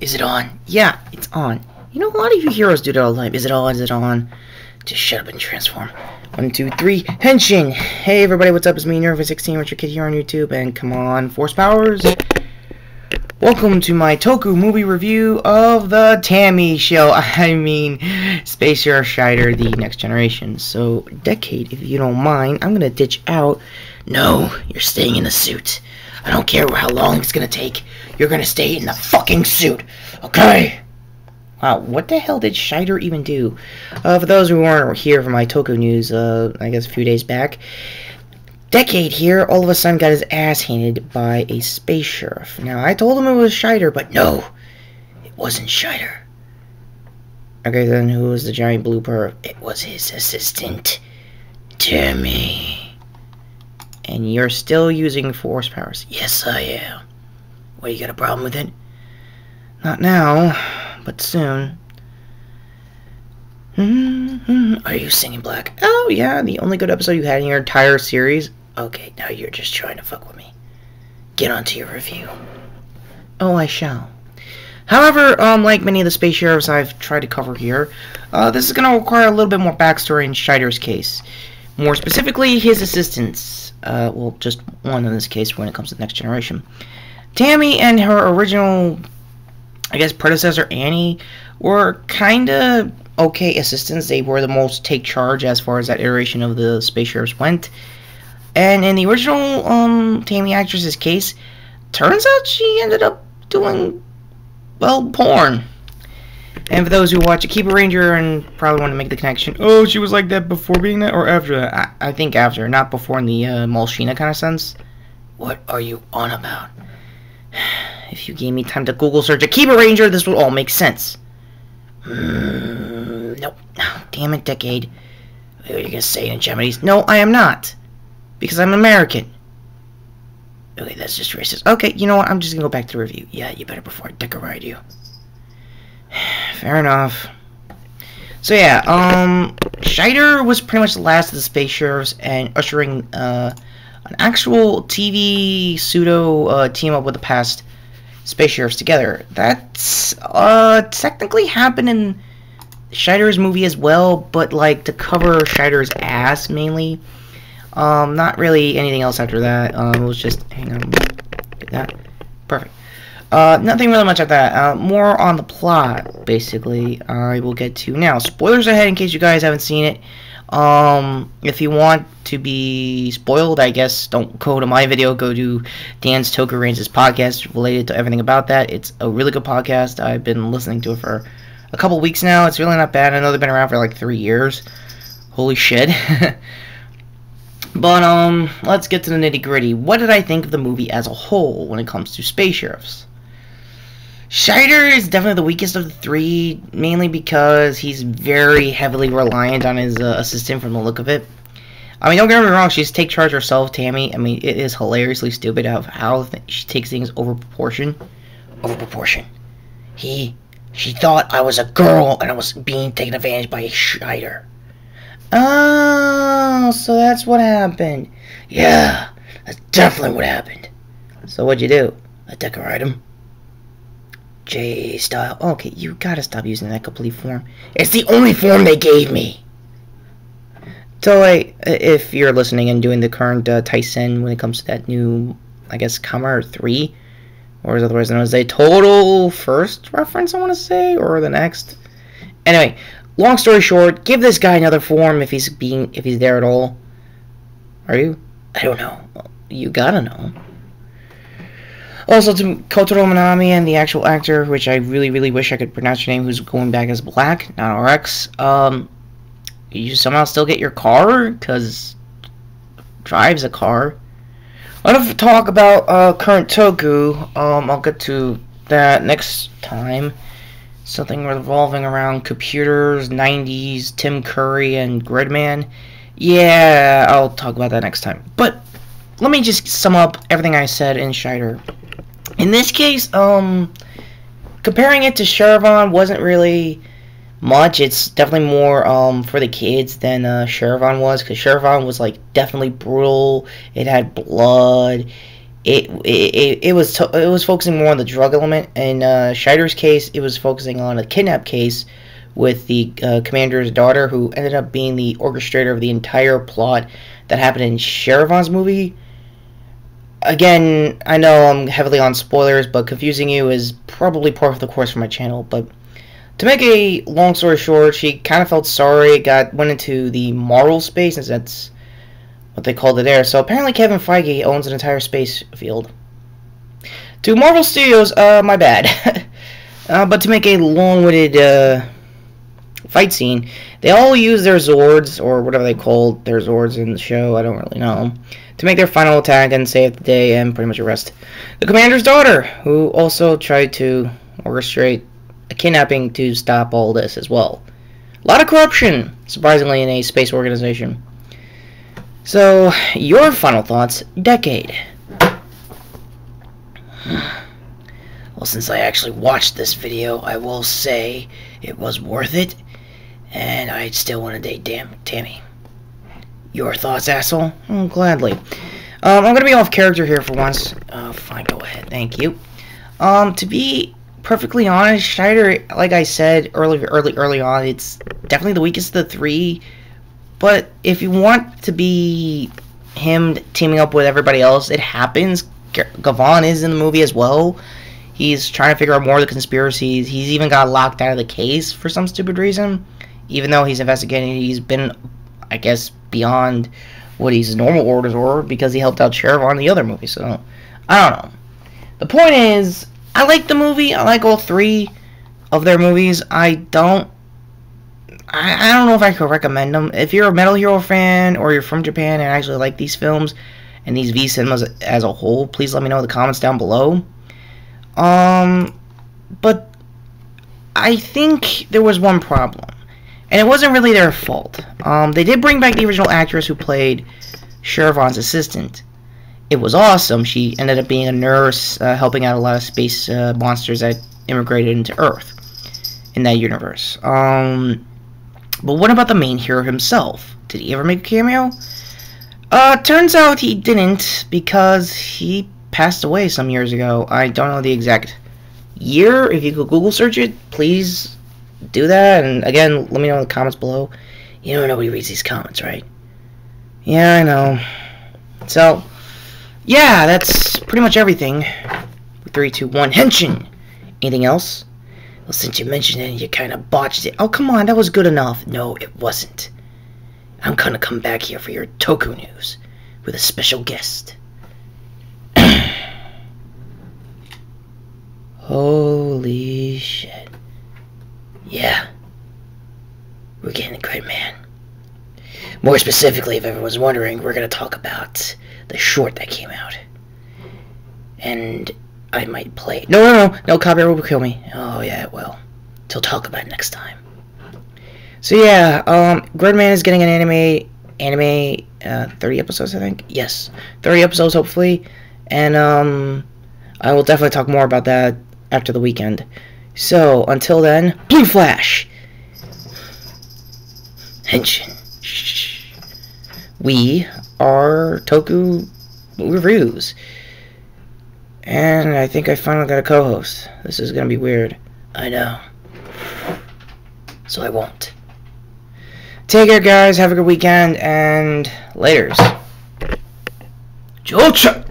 Is it on? Yeah, it's on. You know, a lot of you heroes do that all the time. Is it on? Is it on? Just shut up and transform. 1, 2, 3, henshin! Hey everybody, what's up? It's me, Nerva16, Richard Kid here on YouTube, and come on, Force Powers. Welcome to my Toku movie review of the Tammy show. I mean, Space Hero Shaider, the Next Generation. So, Decade, if you don't mind, I'm gonna ditch out. No, you're staying in the suit. I don't care how long it's gonna take. You're gonna stay in the fucking suit, okay? Wow, what the hell did Shaider even do? For those who weren't here for my Toku news, I guess a few days back, Decade here all of a sudden got his ass handed by a space sheriff. Now, I told him it was Shaider, but no, it wasn't Shaider. Okay, then who was the giant blue perv? It was his assistant, Tammy. And you're still using Force Powers? Yes, I am. What, you got a problem with it? Not now, but soon. Are you singing Black? Oh, yeah, the only good episode you had in your entire series. Okay, now you're just trying to fuck with me. Get on to your review. Oh, I shall. However, like many of the space sheriffs I've tried to cover here, this is going to require a little bit more backstory in Shaider's case. More specifically, his assistants. Well, just one in this case when it comes to the Next Generation. Tammy and her original, I guess, predecessor, Annie, were kinda okay assistants. They were the most take charge as far as that iteration of the space sheriffs went. And in the original Tammy actress's case, turns out she ended up doing, well, porn. And for those who watch a Keeper Ranger and probably want to make the connection, oh, she was like that before being that or after that? I think after, not before in the Malshina kind of sense. What are you on about? If you gave me time to Google search a Keeper Ranger, this would all make sense. Nope. Oh, damn it, Decade. What are you gonna say in Japanese? No, I am not. Because I'm American. Okay, that's just racist. Okay, you know what? I'm just gonna go back to the review. Yeah, you better before I dick-a-ride you. Fair enough. So yeah, Shaider was pretty much the last of the space sheriffs and ushering an actual TV pseudo team up with the past space sheriffs together. That's technically happened in Shaider's movie as well, but like to cover Shaider's ass mainly. Not really anything else after that. It was just, hang on, get that, perfect. Nothing really much of that. More on the plot, basically. I will get to now. Spoilers ahead in case you guys haven't seen it. If you want to be spoiled, I guess don't go to my video. Go to Dan's Toku Range's podcast related to everything about that. It's a really good podcast. I've been listening to it for a couple weeks now. It's really not bad. I know they've been around for like 3 years. Holy shit. But let's get to the nitty gritty. What did I think of the movie as a whole when it comes to space sheriffs? Shaider is definitely the weakest of the three, mainly because he's very heavily reliant on his assistant from the look of it. I mean, don't get me wrong, she's take charge herself, Tammy. I mean, it is hilariously stupid how she takes things over proportion. Over proportion. She thought I was a girl and I was being taken advantage by a Shaider. Oh, so that's what happened. Yeah, that's definitely what happened. So what'd you do? Decorate him? J-style. Okay, you gotta stop using that complete form. It's the only form they gave me. So, like, if you're listening and doing the current Tyson when it comes to that new, I guess, Kamer 3, or is otherwise known as a total first reference, I want to say, or the next. Anyway, long story short, give this guy another form if he's there at all. Are you? I don't know. You gotta know. Also, to Kotaro Minami and the actual actor, which I really, really wish I could pronounce your name, who's going back as Black, not RX, you somehow still get your car? Because drives a car. Enough talk about current Toku. I'll get to that next time. Something revolving around computers, 90s, Tim Curry, and Gridman. Yeah, I'll talk about that next time. But let me just sum up everything I said in Shaider. In this case, comparing it to Sherivan wasn't really much. It's definitely more for the kids than Sherivan was, because Sherivan was like definitely brutal. It had blood. it was focusing more on the drug element. In Shaider's case, it was focusing on a kidnap case with the commander's daughter, who ended up being the orchestrator of the entire plot that happened in Sherivan's movie. Again, I know I'm heavily on spoilers, but confusing you is probably part of the course for my channel. But to make a long story short, she kind of felt sorry, went into the moral space, since that's what they called it there. So apparently Kevin Feige owns an entire space field. To Marvel Studios, my bad. But to make a long-winded fight scene, they all use their Zords, or whatever they called their Zords in the show, I don't really know, to make their final attack and save the day and pretty much arrest the commander's daughter, who also tried to orchestrate a kidnapping to stop all this as well. A lot of corruption, surprisingly, in a space organization. So, your final thoughts, Decade. Well, since I actually watched this video, I will say it was worth it, and I still want to date Tammy. Your thoughts, asshole? Gladly. I'm going to be off character here for once. Fine, go ahead. Thank you. To be perfectly honest, Shaider, like I said early on, it's definitely the weakest of the three. But if you want to be him teaming up with everybody else, it happens. Gavon is in the movie as well. He's trying to figure out more of the conspiracies. He's even got locked out of the case for some stupid reason. Even though he's investigating, he's been, I guess, beyond what his normal orders were, because he helped out Sheriff on the other movie. So, I don't know. The point is, I like the movie. I like all three of their movies. I don't know if I could recommend them. If you're a Metal Hero fan, or you're from Japan and actually like these films and these V cinemas as a whole, please let me know in the comments down below. But I think there was one problem, and it wasn't really their fault. They did bring back the original actress who played Sherivan's assistant. It was awesome. She ended up being a nurse, helping out a lot of space monsters that immigrated into Earth in that universe. But what about the main hero himself? Did he ever make a cameo? Turns out he didn't, because he passed away some years ago. I don't know the exact year. If you could Google search it, please do that. And again, let me know in the comments below. You know nobody reads these comments, right? Yeah, I know. So, yeah, that's pretty much everything. 3, 2, 1, Henshin! Anything else? Well, since you mentioned it, you kind of botched it. Oh, come on, that was good enough. No, it wasn't. I'm gonna come back here for your Toku news with a special guest. Holy shit. Yeah. We're getting a great man. More specifically, if everyone's wondering, we're gonna talk about the short that came out. And I might play it. No, copyright will kill me. Oh, yeah, it will. So talk about it next time. So, yeah, Gridman is getting an anime, 30 episodes, I think? Yes, 30 episodes, hopefully. And, I will definitely talk more about that after the weekend. So, until then, Blue Flash! Henshin. Shh. We are Toku Reviews. And I think I finally got a co-host. This is gonna be weird. I know. So I won't. Take care, guys. Have a good weekend, and laters. Jocha!